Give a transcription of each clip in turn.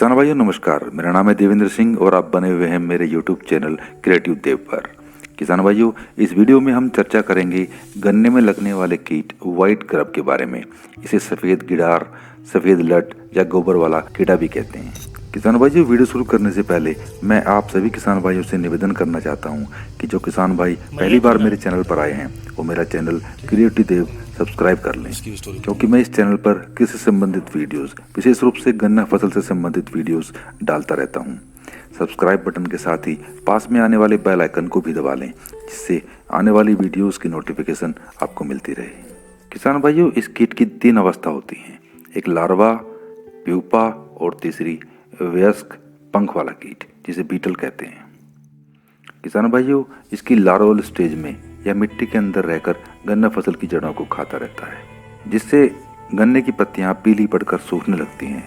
किसान भाइयों नमस्कार। मेरा नाम है देवेंद्र सिंह और आप बने हुए हैं मेरे यूट्यूब चैनल क्रिएटिव देव पर। किसान भाइयों, इस वीडियो में हम चर्चा करेंगे गन्ने में लगने वाले कीट व्हाइट ग्रब के बारे में। इसे सफ़ेद गिडार, सफ़ेद लट या गोबर वाला कीड़ा भी कहते हैं। किसान भाइयों, वीडियो शुरू करने से पहले मैं आप सभी किसान भाइयों से निवेदन करना चाहता हूं कि जो किसान भाई पहली बार मेरे चैनल पर आए हैं वो मेरा चैनल क्रिएटिव देव सब्सक्राइब कर लें, क्योंकि मैं इस चैनल पर कृषि से संबंधित वीडियोस, विशेष रूप से गन्ना फसल से संबंधित वीडियोस डालता रहता हूं। सब्सक्राइब बटन के साथ ही पास में आने वाले बेल आइकन को भी दबा लें, जिससे आने वाली वीडियोस की नोटिफिकेशन आपको मिलती रहे। किसान भाइयों, इस कीट की 3 अवस्था होती हैं, एक लार्वा, प्यूपा और तीसरी वयस्क पंख वाला कीट, जिसे बीटल कहते हैं। किसान भाइयों, इसकी लार्वल स्टेज में यह मिट्टी के अंदर रहकर गन्ना फसल की जड़ों को खाता रहता है, जिससे गन्ने की पत्तियां पीली पड़कर सूखने लगती हैं।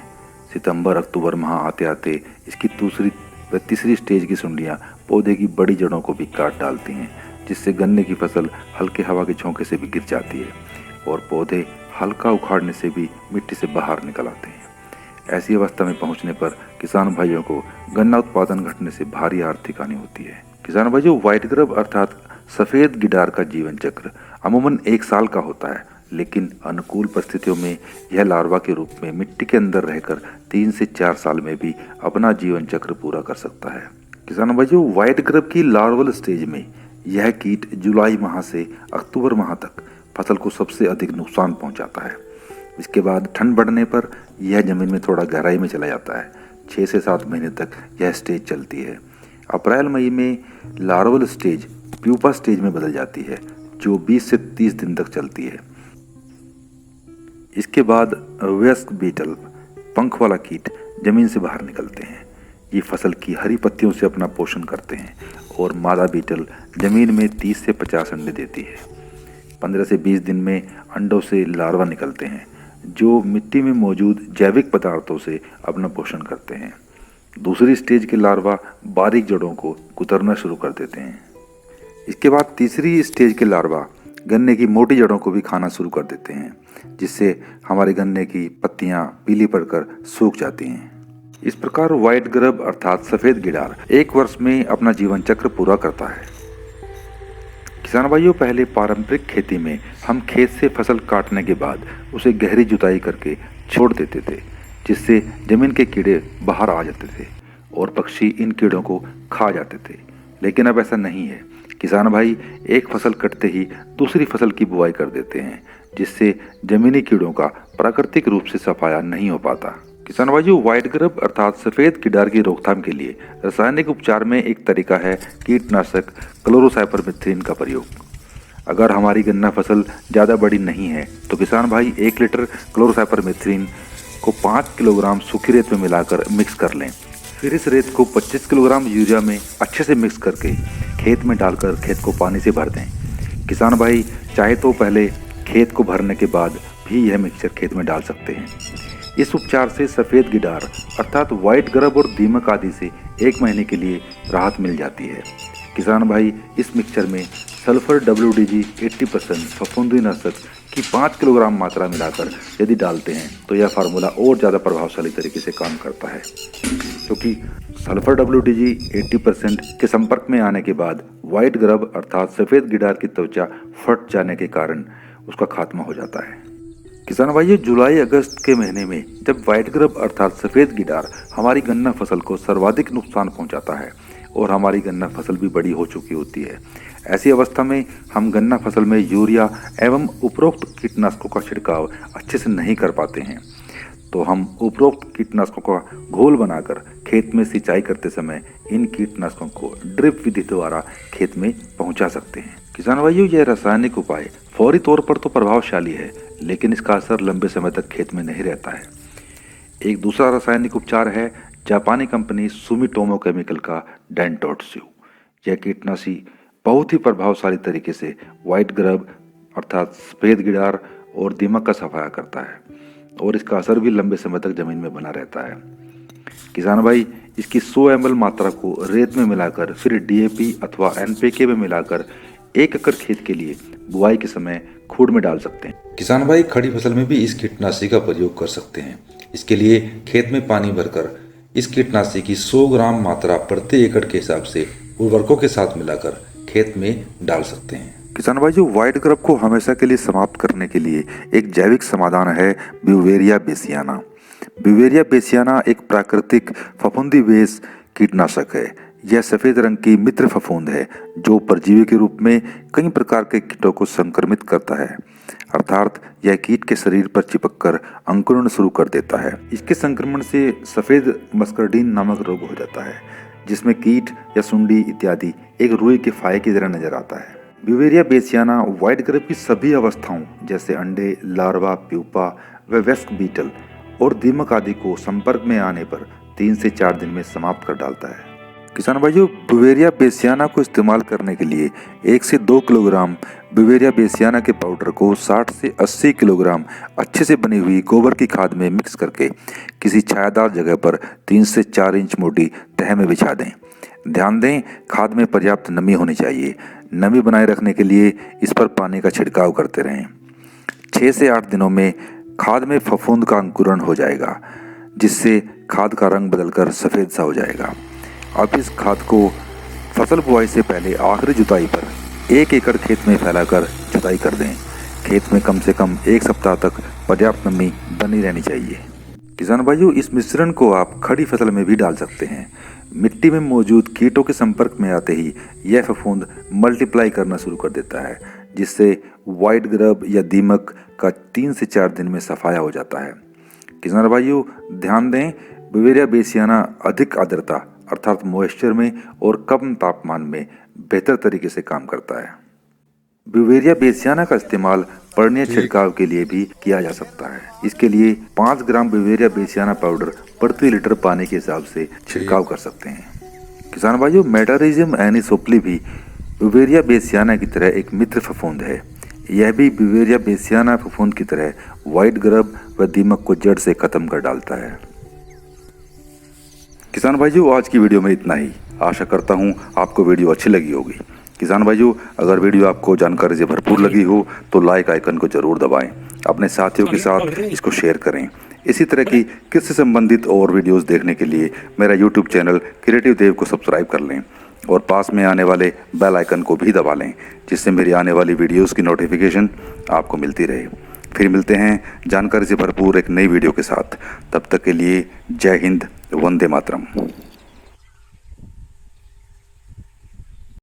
सितंबर अक्टूबर माह आते आते इसकी दूसरी व तीसरी स्टेज की सुंडियां पौधे की बड़ी जड़ों को भी काट डालती हैं, जिससे गन्ने की फसल हल्के हवा के झोंके से भी गिर जाती है और पौधे हल्का उखाड़ने से भी मिट्टी से बाहर निकल आते हैं। ऐसी अवस्था में पहुंचने पर किसान भाइयों को गन्ना उत्पादन घटने से भारी आर्थिक हानि होती है। किसान भाइयों, व्हाइट ग्रब अर्थात सफेद गिडार का जीवन चक्र अमूमन 1 साल का होता है, लेकिन अनुकूल परिस्थितियों में यह लार्वा के रूप में मिट्टी के अंदर रहकर 3 से 4 साल में भी अपना जीवन चक्र पूरा कर सकता है। किसान भाइयों, व्हाइट ग्रब की लार्वल स्टेज में यह कीट जुलाई माह से अक्टूबर माह तक फसल को सबसे अधिक नुकसान पहुंचाता है। इसके बाद ठंड बढ़ने पर यह जमीन में थोड़ा गहराई में चला जाता है। 6 से 7 महीने तक यह स्टेज चलती है। अप्रैल मई में लार्वल स्टेज प्यूपा स्टेज में बदल जाती है, जो 20 से 30 दिन तक चलती है। इसके बाद वयस्क बीटल पंख वाला कीट जमीन से बाहर निकलते हैं। ये फसल की हरी पत्तियों से अपना पोषण करते हैं और मादा बीटल जमीन में 30 से 50 अंडे देती है। 15 से 20 दिन में अंडों से लार्वा निकलते हैं, जो मिट्टी में मौजूद जैविक पदार्थों से अपना पोषण करते हैं। दूसरी स्टेज के लार्वा बारीक जड़ों को कुतरना शुरू कर देते हैं। इसके बाद तीसरी स्टेज के लार्वा गन्ने की मोटी जड़ों को भी खाना शुरू कर देते हैं, जिससे हमारे गन्ने की पत्तियां पीली पड़कर सूख जाती हैं। इस प्रकार व्हाइट ग्रब अर्थात सफेद गिडार 1 वर्ष में अपना जीवन चक्र पूरा करता है। किसान भाइयों, पहले पारंपरिक खेती में हम खेत से फसल काटने के बाद उसे गहरी जुताई करके छोड़ देते थे, जिससे जमीन के कीड़े बाहर आ जाते थे और पक्षी इन कीड़ों को खा जाते थे। लेकिन अब ऐसा नहीं है। किसान भाई एक फसल कटते ही दूसरी फसल की बुआई कर देते हैं, जिससे जमीनी कीड़ों का प्राकृतिक रूप से सफाया नहीं हो पाता। किसान भाइयों, व्हाइट ग्रब अर्थात सफेद गिडार की रोकथाम के लिए रासायनिक उपचार में एक तरीका है कीटनाशक क्लोरोसाइपरमेथ्रिन का प्रयोग। अगर हमारी गन्ना फसल ज़्यादा बड़ी नहीं है तो किसान भाई 1 लीटर क्लोरोसाइपरमेथ्रिन को 5 किलोग्राम सूखी रेत में मिलाकर मिक्स कर लें। फिर इस रेत को 25 किलोग्राम यूरिया में अच्छे से मिक्स करके खेत में डालकर खेत को पानी से भर दें। किसान भाई चाहे तो पहले खेत को भरने के बाद भी यह मिक्सचर खेत में डाल सकते हैं। इस उपचार से सफ़ेद गिडार अर्थात व्हाइट ग्रब और दीमक आदि से 1 महीने के लिए राहत मिल जाती है। किसान भाई इस मिक्सचर में सल्फर WDG 80% फफूंदीनाशक की 5 किलोग्राम मात्रा मिलाकर यदि डालते हैं तो यह फार्मूला और ज़्यादा प्रभावशाली तरीके से काम करता है, क्योंकि सल्फर WDG 80% के संपर्क में आने के बाद व्हाइट ग्रब अर्थात सफ़ेद गिडार की त्वचा फट जाने के कारण उसका खात्मा हो जाता है। किसान भाइयों, जुलाई अगस्त के महीने में जब व्हाइट ग्रब अर्थात सफ़ेद गिडार हमारी गन्ना फसल को सर्वाधिक नुकसान पहुंचाता है और हमारी गन्ना फसल भी बड़ी हो चुकी होती है, ऐसी अवस्था में हम गन्ना फसल में यूरिया एवं उपरोक्त कीटनाशकों का छिड़काव अच्छे से नहीं कर पाते हैं, तो हम उपरोक्त कीटनाशकों का घोल बनाकर खेत में सिंचाई करते समय इन कीटनाशकों को ड्रिप विधि द्वारा खेत में पहुंचा सकते हैं। किसान भाइयों, यह रासायनिक उपाय फौरी तौर पर तो प्रभावशाली है, लेकिन इसका असर लंबे समय तक खेत में नहीं रहता है। एक दूसरा रासायनिक उपचार है जापानी कंपनी सुमिटोमो केमिकल का डेंटोट्स्यू। यह कीटनाशी बहुत ही प्रभावशाली तरीके से व्हाइट ग्रब अर्थात सफेद गिडार और दीमक का सफाया करता है और इसका असर भी लंबे समय तक जमीन में बना रहता है। किसान भाई इसकी 100 ml मात्रा को रेत में मिलाकर फिर DAP अथवा NPK में मिलाकर 1 एकड़ खेत के लिए बुआई के समय खूड़ में डाल सकते हैं। किसान भाई खड़ी फसल में भी इस कीटनाशी का प्रयोग कर सकते हैं। इसके लिए खेत में पानी भरकर इस कीटनाशी की 100 ग्राम मात्रा प्रति एकड़ के हिसाब से उर्वरकों के साथ मिलाकर खेत में डाल सकते हैं। किसान भाइयों, व्हाइट ग्रब को हमेशा के लिए समाप्त करने के लिए एक जैविक समाधान है ब्यूवेरिया बेसियाना। ब्यूवेरिया बेसियाना एक प्राकृतिक फफूंदी कीटनाशक है। यह सफेद रंग की मित्र फफूंद है जो परजीवी के रूप में कई प्रकार के कीटों को संक्रमित करता है, अर्थात यह कीट के शरीर पर चिपककर अंकुरण शुरू कर देता है। इसके संक्रमण से सफेद मस्करडीन नामक रोग हो जाता है, जिसमें कीट या सुंडी इत्यादि एक रुई के फाये की तरह नजर आता है। ब्यूवेरिया बेसियाना व्हाइट ग्रब की सभी अवस्थाओं जैसे अंडे, लार्वा, प्यूपा व वयस्क बीटल और दीमक आदि को संपर्क में आने पर 3 से 4 दिन में समाप्त कर डालता है। किसान भाइयों, ब्यूवेरिया बेसियाना को इस्तेमाल करने के लिए 1 से 2 किलोग्राम ब्यूवेरिया बेसियाना के पाउडर को 60 से 80 किलोग्राम अच्छे से बनी हुई गोबर की खाद में मिक्स करके किसी छायादार जगह पर 3 से 4 इंच मोटी तह में बिछा दें। ध्यान दें, खाद में पर्याप्त नमी होनी चाहिए। नमी बनाए रखने के लिए इस पर पानी का छिड़काव करते रहें। 6 से 8 दिनों में खाद में फफूंद का अंकुरण हो जाएगा, जिससे खाद का रंग बदलकर सफ़ेद सा हो जाएगा। अब इस खाद को फसल बुआई से पहले आखिरी जुताई पर 1 एकड़ खेत में फैलाकर जुताई कर दें। खेत में कम से कम 1 सप्ताह तक पर्याप्त नमी बनी रहनी चाहिए। किसान भाइयों, इस मिश्रण को आप खड़ी फसल में भी डाल सकते हैं। मिट्टी में मौजूद कीटों के संपर्क में आते ही यह फफूंद मल्टीप्लाई करना शुरू कर देता है, जिससे व्हाइट ग्रब या दीमक का 3 से 4 दिन में सफाया हो जाता है। किसान भाइयों, ध्यान दें, ब्यूवेरिया बेसियाना अधिक आर्द्रता अर्थात मॉइस्चर में और कम तापमान में बेहतर तरीके से काम करता है। ब्यूवेरिया बेसियाना का इस्तेमाल पर्णीय छिड़काव के लिए भी किया जा सकता है। इसके लिए 5 ग्राम ब्यूवेरिया बेसियाना पाउडर प्रति लीटर पानी के हिसाब से छिड़काव कर सकते हैं। किसान भाइयों, मेटारहिजियम एनिसोप्ली भी ब्यूवेरिया बेसियाना की तरह एक मित्र फफूंद है। यह भी ब्यूवेरिया बेसियाना फफूंद की तरह व्हाइट ग्रब व दीमक को जड़ से खत्म कर डालता है। किसान भाइयों, आज की वीडियो में इतना ही। आशा करता हूँ आपको वीडियो अच्छी लगी होगी। किसान भाइयों, अगर वीडियो आपको जानकारी से भरपूर लगी हो तो लाइक आइकन को जरूर दबाएं। अपने साथियों के साथ इसको शेयर करें। इसी तरह की कृषि से संबंधित और वीडियोस देखने के लिए मेरा यूट्यूब चैनल क्रिएटिव देव को सब्सक्राइब कर लें और पास में आने वाले बेल आइकन को भी दबा लें, जिससे मेरी आने वाली वीडियोस की नोटिफिकेशन आपको मिलती रहे। फिर मिलते हैं जानकारी से भरपूर एक नई वीडियो के साथ। तब तक के लिए जय हिंद, वंदे मातरम।